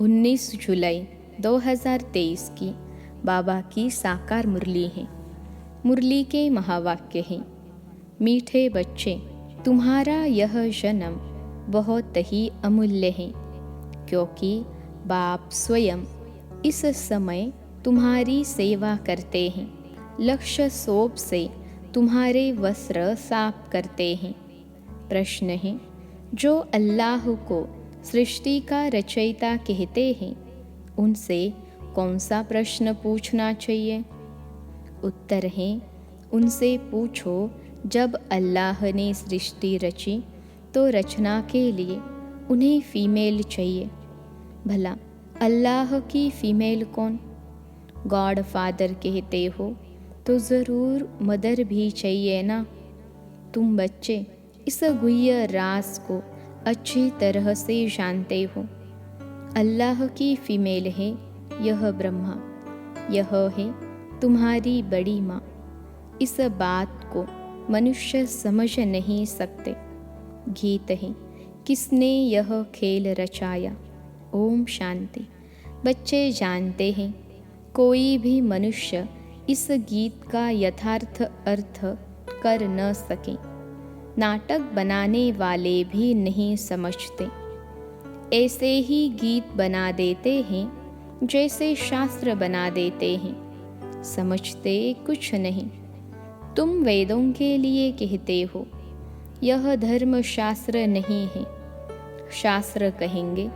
19 जुलाई 2023 की बाबा की साकार मुरली है। मुरली के महावाक्य हैं, मीठे बच्चे, तुम्हारा यह जन्म बहुत ही अमूल्य है, क्योंकि बाप स्वयं इस समय तुम्हारी सेवा करते हैं। लक्ष्य सोप से तुम्हारे वस्त्र साफ करते हैं। प्रश्न है, जो अल्लाह को सृष्टि का रचयिता कहते हैं, उनसे कौन सा प्रश्न पूछना चाहिए? उत्तर है, उनसे पूछो, जब अल्लाह ने सृष्टि रची तो रचना के लिए उन्हें फीमेल चाहिए। भला अल्लाह की फीमेल कौन? गॉड फादर कहते हो तो ज़रूर मदर भी चाहिए ना। तुम बच्चे इस गुह्य राज को अच्छी तरह से जानते हो। अल्लाह की फीमेल है यह ब्रह्मा, यह है तुम्हारी बड़ी माँ। इस बात को मनुष्य समझ नहीं सकते। गीत है, किसने यह खेल रचाया? ओम शांति। बच्चे जानते हैं, कोई भी मनुष्य इस गीत का यथार्थ अर्थ कर न सके। नाटक बनाने वाले भी नहीं समझते। ऐसे ही गीत बना देते हैं जैसे शास्त्र बना देते हैं, समझते कुछ नहीं। तुम वेदों के लिए कहते हो यह धर्म शास्त्र नहीं है। शास्त्र कहेंगे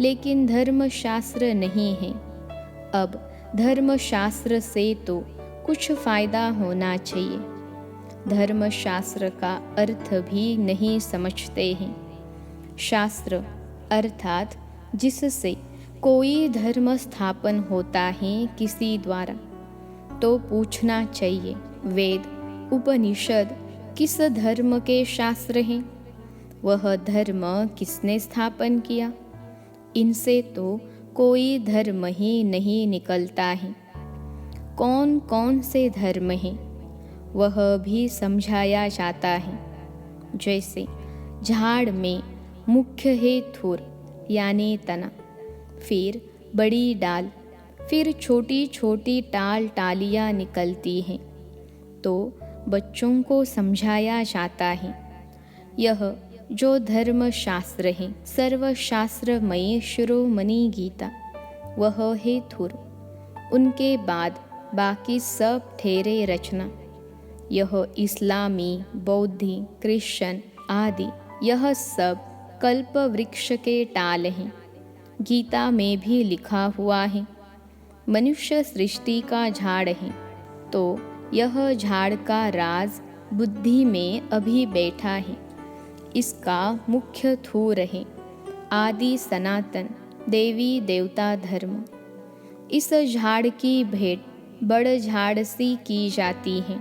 लेकिन धर्म शास्त्र नहीं है। अब धर्म शास्त्र से तो कुछ फायदा होना चाहिए। धर्म शास्त्र का अर्थ भी नहीं समझते हैं। शास्त्र अर्थात जिससे कोई धर्म स्थापन होता है किसी द्वारा, तो पूछना चाहिए, वेद उपनिषद किस धर्म के शास्त्र हैं? वह धर्म किसने स्थापन किया? इनसे तो कोई धर्म ही नहीं निकलता है। कौन कौन से धर्म हैं वह भी समझाया जाता है। जैसे झाड़ में मुख्य है थूर यानी तना, फिर बड़ी डाल, फिर छोटी छोटी टाल टालियाँ निकलती हैं, तो बच्चों को समझाया जाता है यह जो धर्म शास्त्र है, सर्वशास्त्रमयी शिरोमणि गीता, वह है थूर। उनके बाद बाकी सब ठहरे रचना। यह इस्लामी, बौद्धि, क्रिश्चियन आदि यह सब कल्प वृक्ष के टाल हैं। गीता में भी लिखा हुआ है, मनुष्य सृष्टि का झाड़ है, तो यह झाड़ का राज बुद्धि में अभी बैठा है। इसका मुख्य थूर है आदि सनातन देवी देवता धर्म। इस झाड़ की भेंट बड़ झाड़ सी की जाती है।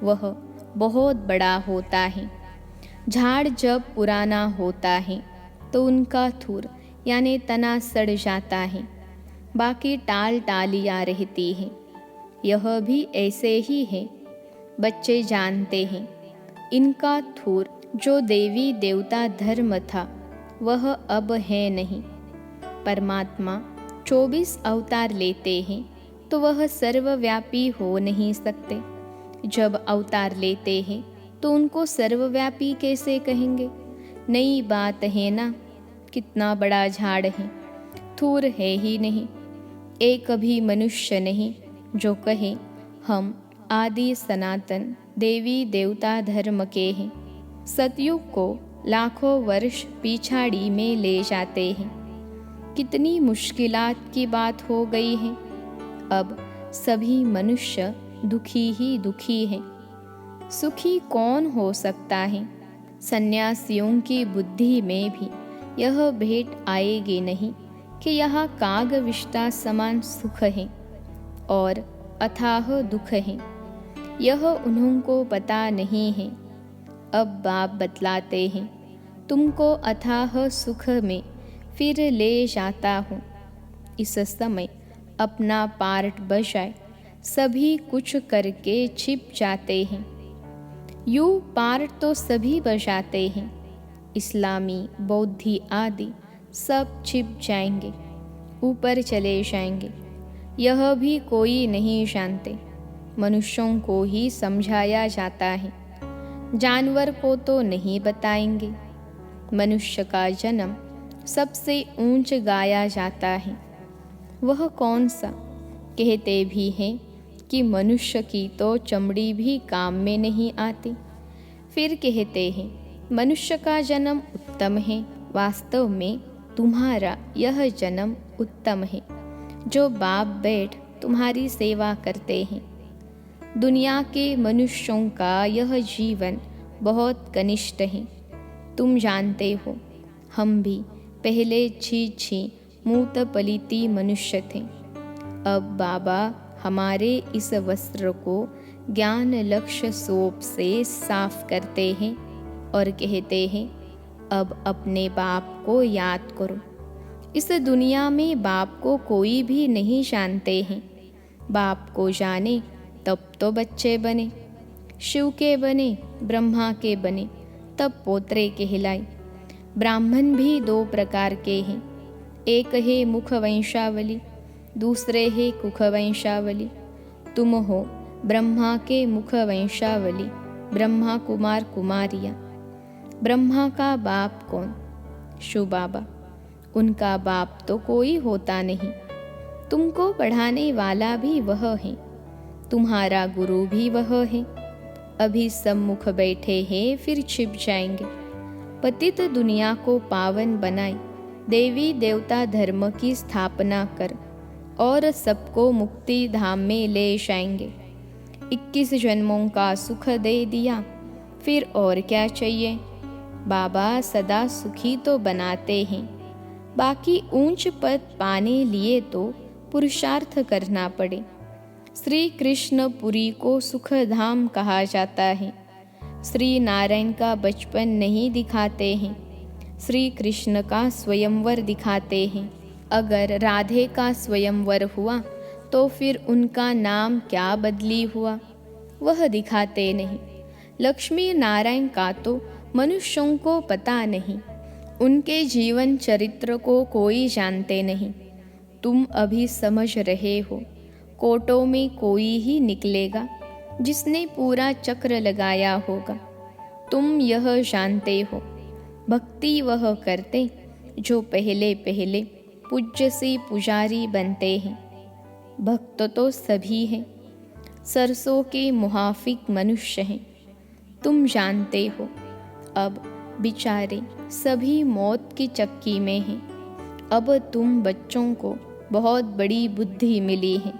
वह बहुत बड़ा होता है। झाड़ जब पुराना होता है तो उनका थूर यानी तना सड़ जाता है, बाकी टाल टालियाँ रहती हैं। यह भी ऐसे ही है। बच्चे जानते हैं, इनका थूर जो देवी देवता धर्म था वह अब है नहीं। परमात्मा 24 अवतार लेते हैं तो वह सर्वव्यापी हो नहीं सकते। जब अवतार लेते हैं तो उनको सर्वव्यापी कैसे कहेंगे? नई बात है ना। कितना बड़ा झाड़ है, थूर है ही नहीं। एक भी मनुष्य नहीं जो कहे हम आदि सनातन देवी देवता धर्म के हैं। सतयुग को लाखों वर्ष पिछाड़ी में ले जाते हैं। कितनी मुश्किलात की बात हो गई है। अब सभी मनुष्य दुखी ही दुखी हैं। सुखी कौन हो सकता है? सन्यासियों की बुद्धि में भी यह भेंट आएगी नहीं कि यहाँ काग विष्टा समान सुख है और अथाह दुख है। यह उन्हों को पता नहीं है। अब बाप बतलाते हैं, तुमको अथाह सुख में फिर ले जाता हूँ। इस समय अपना पार्ट बजाय सभी कुछ करके छिप जाते हैं। यूँ पार्ट तो सभी बजाते हैं, इस्लामी, बौद्धि आदि सब छिप जाएंगे। ऊपर चले जाएंगे। यह भी कोई नहीं जानते, मनुष्यों को ही समझाया जाता है, जानवर को तो नहीं बताएंगे। मनुष्य का जन्म सबसे ऊंच गाया जाता है। वह कौन सा? कहते भी हैं कि मनुष्य की तो चमड़ी भी काम में नहीं आती। फिर कहते हैं मनुष्य का जन्म उत्तम है। वास्तव में तुम्हारा यह जन्म उत्तम है, जो बाप बैठ तुम्हारी सेवा करते हैं। दुनिया के मनुष्यों का यह जीवन बहुत कनिष्ठ है। तुम जानते हो, हम भी पहले छी मूत पलीती मनुष्य थे। अब बाबा हमारे इस वस्त्र को ज्ञान लक्ष्य सोप से साफ करते हैं और कहते हैं, अब अपने बाप को याद करो। इस दुनिया में बाप को कोई भी नहीं जानते हैं। बाप को जाने तब तो बच्चे बने, शिव के बने, ब्रह्मा के बने, तब पोतरे कहलाए। ब्राह्मण भी दो प्रकार के हैं, एक है मुख वंशावली, दूसरे है कुख वंशावली। तुम हो ब्रह्मा के मुख वंशावली, ब्रह्मा कुमार कुमारियाँ। ब्रह्मा का बाप कौन? शिव बाबा। उनका बाप तो कोई होता नहीं। तुमको पढ़ाने वाला भी वह है, तुम्हारा गुरु भी वह है। अभी सम्मुख बैठे हैं, फिर छिप जाएंगे। पतित दुनिया को पावन बनाए, देवी देवता धर्म की स्थापना कर और सबको मुक्ति धाम में ले जाएंगे। 21 जन्मों का सुख दे दिया, फिर और क्या चाहिए? बाबा सदा सुखी तो बनाते हैं, बाकी ऊंच पद पाने लिए तो पुरुषार्थ करना पड़े। श्री कृष्ण पुरी को सुख धाम कहा जाता है। श्री नारायण का बचपन नहीं दिखाते हैं, श्री कृष्ण का स्वयंवर दिखाते हैं। अगर राधे का स्वयंवर हुआ तो फिर उनका नाम क्या बदली हुआ, वह दिखाते नहीं। लक्ष्मी नारायण का तो मनुष्यों को पता नहीं, उनके जीवन चरित्र को कोई जानते नहीं। तुम अभी समझ रहे हो, कोटों में कोई ही निकलेगा जिसने पूरा चक्र लगाया होगा। तुम यह जानते हो, भक्ति वह करते जो पहले पहले पूज्य से पुजारी बनते हैं। भक्त तो सभी हैं, सरसों के मुहाफिक मनुष्य हैं। तुम जानते हो, अब बेचारे सभी मौत की चक्की में हैं। अब तुम बच्चों को बहुत बड़ी बुद्धि मिली है।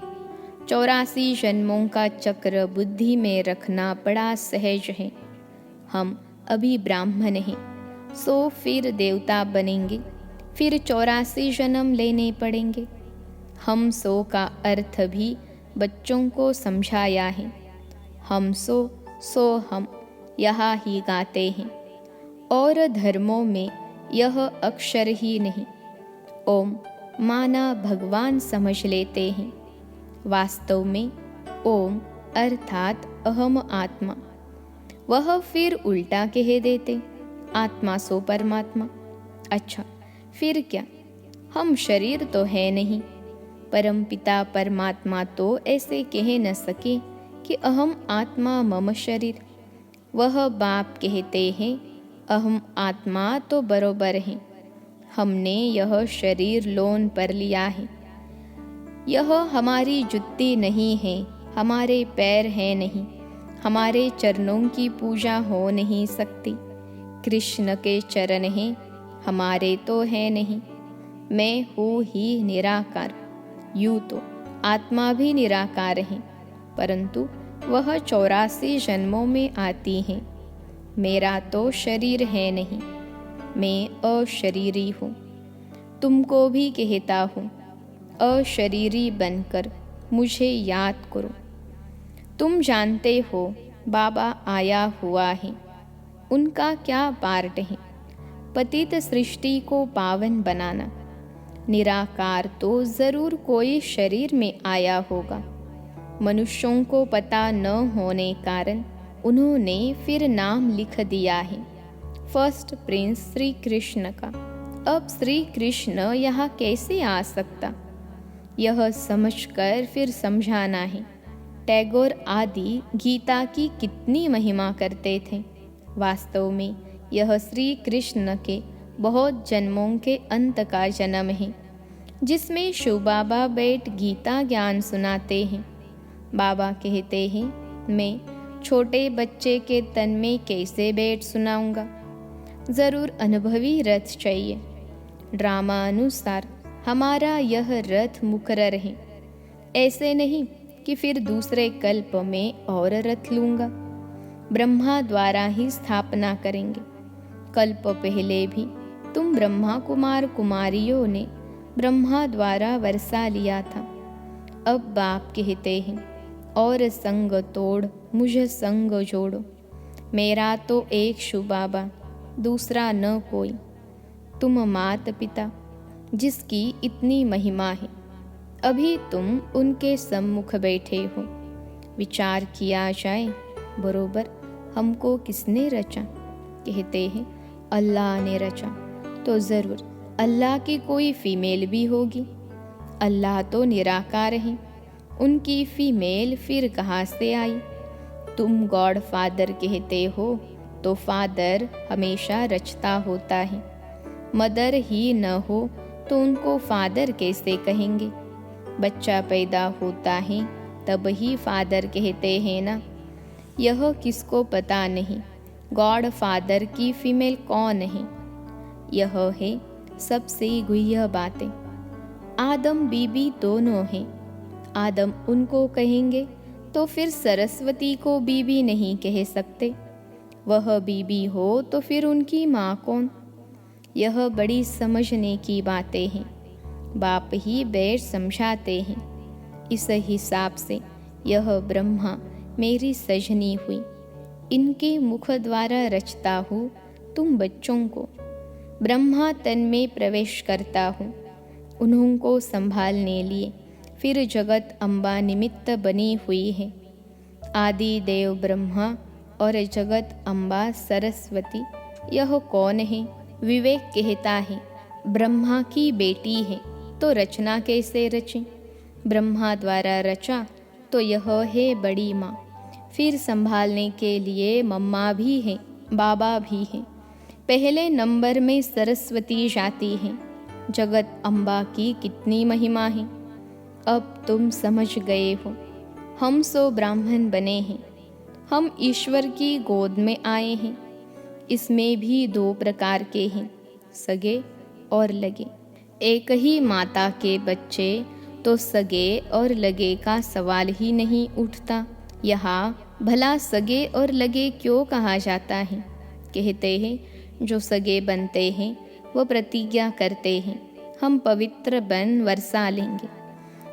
84 जन्मों का चक्र बुद्धि में रखना बड़ा सहज है। हम अभी ब्राह्मण हैं, सो फिर देवता बनेंगे, फिर 84 जन्म लेने पड़ेंगे। हम सो का अर्थ भी बच्चों को समझाया है। हम सो हम यहाँ ही गाते हैं, और धर्मों में यह अक्षर ही नहीं, ओम माना भगवान समझ लेते हैं। वास्तव में ओम अर्थात अहम आत्मा। वह फिर उल्टा कह देते, आत्मा सो परमात्मा। अच्छा, फिर क्या? हम शरीर तो है नहीं। परमपिता परमात्मा तो ऐसे कह न सके कि अहम आत्मा मम शरीर। वह बाप कहते हैं, अहम आत्मा तो बरोबर है, हमने यह शरीर लोन पर लिया है। यह हमारी जुत्ती नहीं है, हमारे पैर हैं नहीं, हमारे चरणों की पूजा हो नहीं सकती। कृष्ण के चरण हैं, हमारे तो है नहीं। मैं हूँ ही निराकार। यूँ तो आत्मा भी निराकार है, परंतु वह 84 जन्मों में आती हैं। मेरा तो शरीर है नहीं, मैं अशरीरी हूँ। तुमको भी कहता हूँ, अशरीरी बनकर मुझे याद करो। तुम जानते हो बाबा आया हुआ है, उनका क्या पार्ट है? पतित सृष्टि को पावन बनाना। निराकार तो जरूर कोई शरीर में आया होगा। मनुष्यों को पता न होने कारण उन्होंने फिर नाम लिख दिया है, फर्स्ट प्रिंस श्री कृष्ण का। अब श्री कृष्ण यहाँ कैसे आ सकता? यह समझकर फिर समझाना है। टैगोर आदि गीता की कितनी महिमा करते थे। वास्तव में यह श्री कृष्ण के बहुत जन्मों के अंत का जन्म है, जिसमें शिव बाबा बैठ गीता ज्ञान सुनाते हैं। बाबा कहते हैं, मैं छोटे बच्चे के तन में कैसे बैठ सुनाऊंगा। ज़रूर अनुभवी रथ चाहिए। ड्रामा अनुसार हमारा यह रथ मुकर्रर है। ऐसे नहीं कि फिर दूसरे कल्प में और रथ लूँगा। ब्रह्मा द्वारा ही स्थापना करेंगे। कल्प पहले भी तुम ब्रह्मा कुमार कुमारियों ने ब्रह्मा द्वारा वर्षा लिया था। अब बाप कहते हैं, और संग तोड़ मुझ संग जोड़ो। मेरा तो एक शिव बाबा, दूसरा न कोई। तुम मात पिता जिसकी इतनी महिमा है, अभी तुम उनके सम्मुख बैठे हो। विचार किया जाए, बरोबर हमको किसने रचा? कहते हैं अल्लाह ने रचा। तो ज़रूर अल्लाह की कोई फीमेल भी होगी। अल्लाह तो निराकार है, उनकी फीमेल फिर कहाँ से आई? तुम गॉड फादर कहते हो, तो फादर हमेशा रचता होता है। मदर ही न हो तो उनको फादर कैसे कहेंगे? बच्चा पैदा होता है तब ही फादर कहते हैं ना। यह किसको पता नहीं गॉड फादर की फीमेल कौन है। यह है सबसे गुह्य बातें। आदम बीबी दोनों हैं। आदम उनको कहेंगे तो फिर सरस्वती को बीबी नहीं कह सकते। वह बीबी हो तो फिर उनकी माँ कौन? यह बड़ी समझने की बातें हैं। बाप ही बैठ समझाते हैं। इस हिसाब से यह ब्रह्मा मेरी सजनी हुई। इनके मुख द्वारा रचता हूँ तुम बच्चों को। ब्रह्मा तन में प्रवेश करता हूँ उन्हों को संभालने लिए। फिर जगत अम्बा निमित्त बनी हुई है। आदि देव ब्रह्मा और जगत अम्बा सरस्वती, यह कौन है? विवेक कहता है ब्रह्मा की बेटी है, तो रचना कैसे रचे? ब्रह्मा द्वारा रचा तो यह है बड़ी माँ। फिर संभालने के लिए मम्मा भी है, बाबा भी है। पहले नंबर में सरस्वती जाती है। जगत अम्बा की कितनी महिमा है। अब तुम समझ गए हो। हम सो ब्राह्मण बने हैं। हम ईश्वर की गोद में आए हैं। इसमें भी दो प्रकार के हैं, सगे और लगे। एक ही माता के बच्चे तो सगे और लगे का सवाल ही नहीं उठता। यहाँ भला सगे और लगे क्यों कहा जाता है? कहते हैं जो सगे बनते हैं वो प्रतिज्ञा करते हैं हम पवित्र बन वर्षा लेंगे,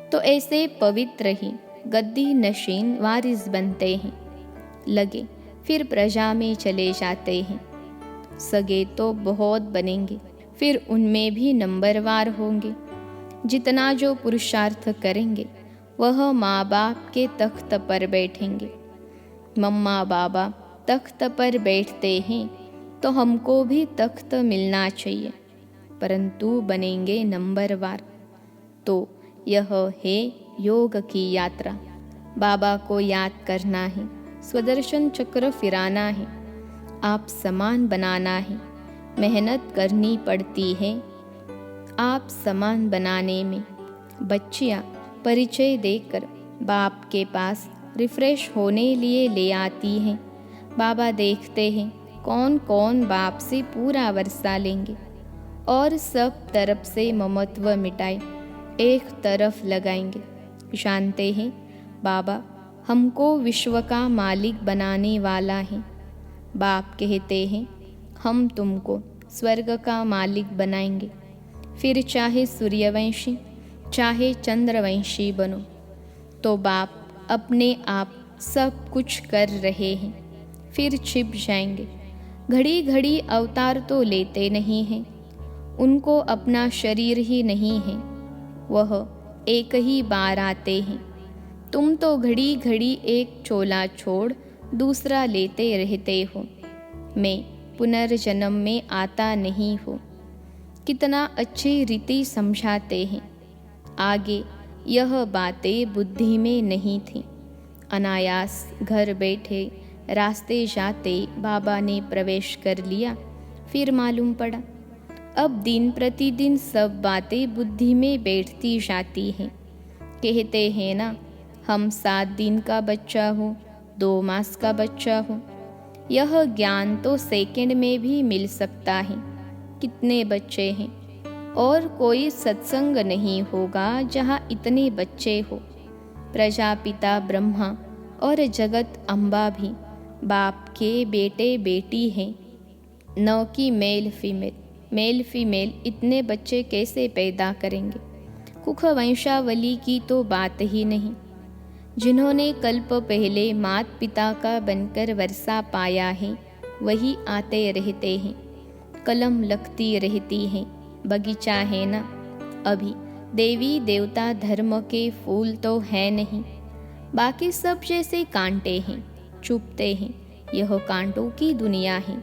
तो ऐसे पवित्र ही गद्दी नशीन वारिस बनते हैं। लगे फिर प्रजा में चले जाते हैं। सगे तो बहुत बनेंगे, फिर उनमें भी नंबरवार होंगे। जितना जो पुरुषार्थ करेंगे वह माँ बाप के तख्त पर बैठेंगे। मम्मा बाबा तख्त पर बैठते हैं तो हमको भी तख्त मिलना चाहिए, परंतु बनेंगे नंबरवार। तो यह है योग की यात्रा। बाबा को याद करना है, स्वदर्शन चक्र फिराना है, आप समान बनाना है। मेहनत करनी पड़ती है आप समान बनाने में। बच्चियाँ परिचय देकर बाप के पास रिफ्रेश होने लिए ले आती हैं। बाबा देखते हैं कौन कौन बाप से पूरा वर्षा लेंगे और सब तरफ से ममत्व मिटाए एक तरफ लगाएंगे। जानते हैं बाबा हमको विश्व का मालिक बनाने वाला है। बाप कहते हैं हम तुमको स्वर्ग का मालिक बनाएंगे। फिर चाहे सूर्यवंशी चाहे चंद्रवंशी बनो। तो बाप अपने आप सब कुछ कर रहे हैं, फिर छिप जाएंगे। घड़ी घड़ी अवतार तो लेते नहीं हैं, उनको अपना शरीर ही नहीं है, वह एक ही बार आते हैं। तुम तो घड़ी घड़ी एक चोला छोड़ दूसरा लेते रहते हो। मैं पुनर्जन्म में आता नहीं हूँ। कितना अच्छी रीति समझाते हैं। आगे यह बातें बुद्धि में नहीं थीं। अनायास घर बैठे रास्ते जाते बाबा ने प्रवेश कर लिया। फिर मालूम पड़ा अब दिन प्रतिदिन सब बातें बुद्धि में बैठती जाती हैं। कहते हैं ना, हम 7 दिन का बच्चा हो, 2 मास का बच्चा हो। यह ज्ञान तो सेकंड में भी मिल सकता है। कितने बच्चे हैं, और कोई सत्संग नहीं होगा जहाँ इतने बच्चे हो। प्रजापिता ब्रह्मा और जगत अम्बा भी बाप के बेटे बेटी हैं, न कि मेल फीमेल इतने बच्चे कैसे पैदा करेंगे। कुख वंशावली की तो बात ही नहीं। जिन्होंने कल्प पहले मात पिता का बनकर वर्षा पाया है, वही आते रहते हैं। कलम लगती रहती है, बगीचा है ना। अभी देवी देवता धर्म के फूल तो है नहीं, बाकी सब जैसे कांटे हैं, चुभते हैं। यह कांटों की दुनिया है।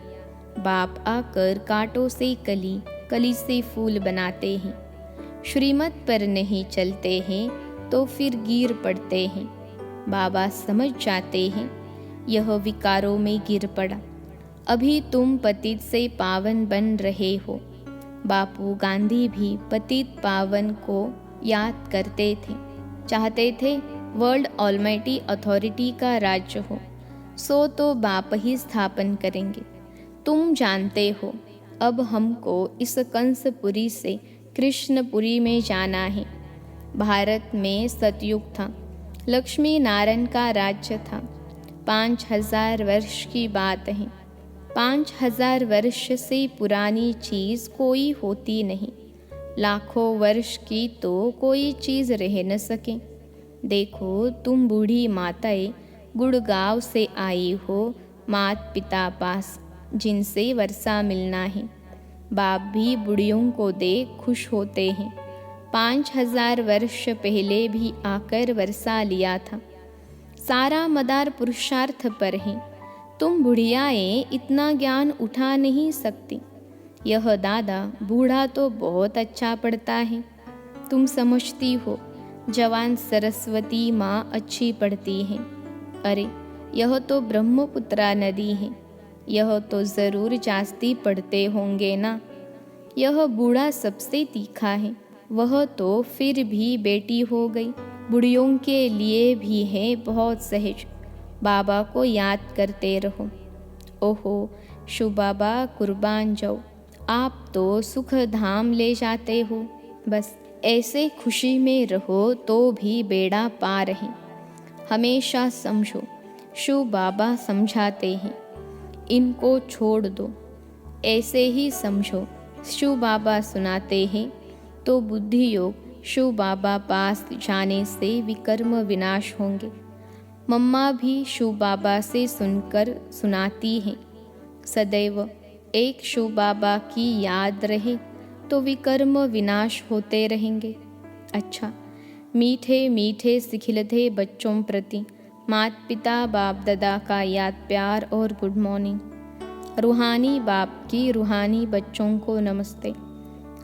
बाप आकर कांटों से कली, कली से फूल बनाते हैं। श्रीमत पर नहीं चलते हैं तो फिर गिर पड़ते हैं। बाबा समझ जाते हैं, यह विकारों में गिर पड़ा। अभी तुम पतित से पावन बन रहे हो। बापू गांधी भी पतित पावन को याद करते थे, चाहते थे वर्ल्ड ऑलमाइटी अथॉरिटी का राज्य हो, सो तो बाप ही स्थापन करेंगे। तुम जानते हो, अब हमको इस कंसपुरी से कृष्णपुरी में जाना है। भारत में सतयुग था, लक्ष्मी नारायण का राज्य था। 5000 वर्ष की बात है। 5000 वर्ष से पुरानी चीज़ कोई होती नहीं। लाखों वर्ष की तो कोई चीज़ रह न सके। देखो, तुम बूढ़ी माताएं गुड़गांव से आई हो, मात पिता पास, जिनसे वर्षा मिलना है। बाप भी बुढ़ियों को देख खुश होते हैं। 5000 वर्ष पहले भी आकर वर्षा लिया था। सारा मदार पुरुषार्थ पर है। तुम बुढ़ियाएं इतना ज्ञान उठा नहीं सकती। यह दादा बूढ़ा तो बहुत अच्छा पढ़ता है। तुम समझती हो जवान सरस्वती माँ अच्छी पढ़ती हैं। अरे, यह तो ब्रह्मपुत्रा नदी है। यह तो ज़रूर जास्ती पढ़ते होंगे ना। यह बूढ़ा सबसे तीखा है। वह तो फिर भी बेटी हो गई। बुढ़ियों के लिए भी है बहुत सहज। बाबा को याद करते रहो। ओहो शु बाबा, कुर्बान जाओ, आप तो सुख धाम ले जाते हो। बस ऐसे खुशी में रहो तो भी बेड़ा पार है। हमेशा समझो, शु बाबा समझाते हैं, इनको छोड़ दो। ऐसे ही समझो, शु बाबा सुनाते हैं तो बुद्धि योग शु बाबा पास जाने से विकर्म विनाश होंगे। मम्मा भी शु बाबा से सुनकर सुनाती हैं। सदैव एक शु बाबा की याद रहे तो विकर्म विनाश होते रहेंगे। अच्छा, मीठे मीठे सिखिलते बच्चों प्रति मात पिता बाप दादा का याद प्यार और गुड मॉर्निंग। रूहानी बाप की रूहानी बच्चों को नमस्ते।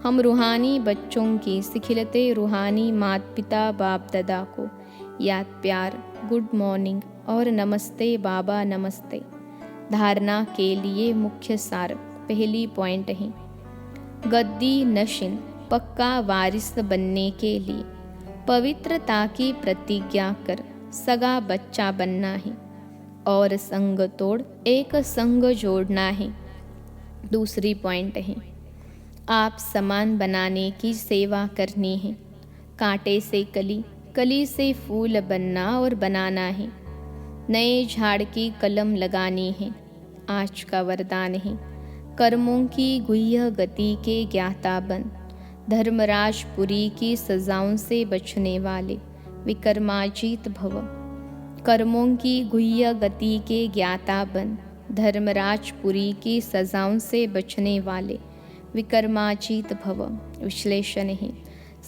हम रूहानी बच्चों की सिखिलते रूहानी मात पिता बाप दादा को याद प्यार, गुड मॉर्निंग और नमस्ते बाबा नमस्ते। धारणा के लिए मुख्य सार पहली पॉइंट है, गद्दी नशिन पक्का वारिस बनने के लिए पवित्रता की प्रतिज्ञा कर सगा बच्चा बनना है और संग तोड़ एक संग जोड़ना है। दूसरी पॉइंट है, आप समान बनाने की सेवा करनी है। कांटे से कली, कली से फूल बनना और बनाना है। नए झाड़ की कलम लगानी है। आज का वरदान है, कर्मों की गुह्य गति के ज्ञाता बन। धर्मराजपुरी की सजाओं से बचने वाले विकर्माजीत भव। कर्मों की गुह्य गति के ज्ञाता बन। धर्मराजपुरी की सजाओं से बचने वाले विकर्माजीत भव। विश्लेषण है,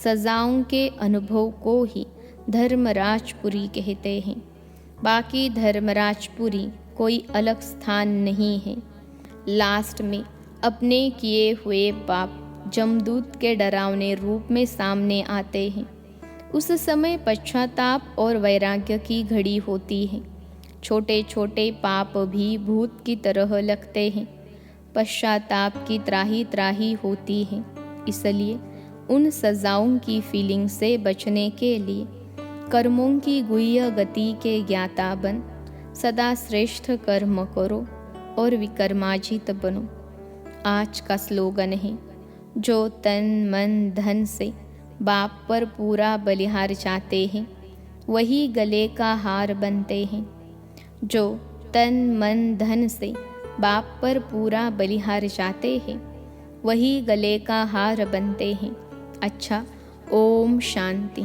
सजाओं के अनुभव को ही धर्मराजपुरी कहते हैं। बाकी धर्मराजपुरी कोई अलग स्थान नहीं है। लास्ट में अपने किए हुए पाप जमदूत के डरावने रूप में सामने आते हैं। उस समय पश्चाताप और वैराग्य की घड़ी होती है। छोटे छोटे पाप भी भूत की तरह लगते हैं। पश्चाताप की त्राही त्राही होती है। इसलिए उन सजाओं की फीलिंग से बचने के लिए कर्मों की गुह्य गति के ज्ञाता बन सदा श्रेष्ठ कर्म करो और विकर्माजित बनो। आज का स्लोगन है, जो तन मन धन से बाप पर पूरा बलिहार चाहते हैं वही गले का हार बनते हैं। जो तन मन धन से बाप पर पूरा बलिहार चाहते हैं वही गले का हार बनते हैं। अच्छा, ओम शांति।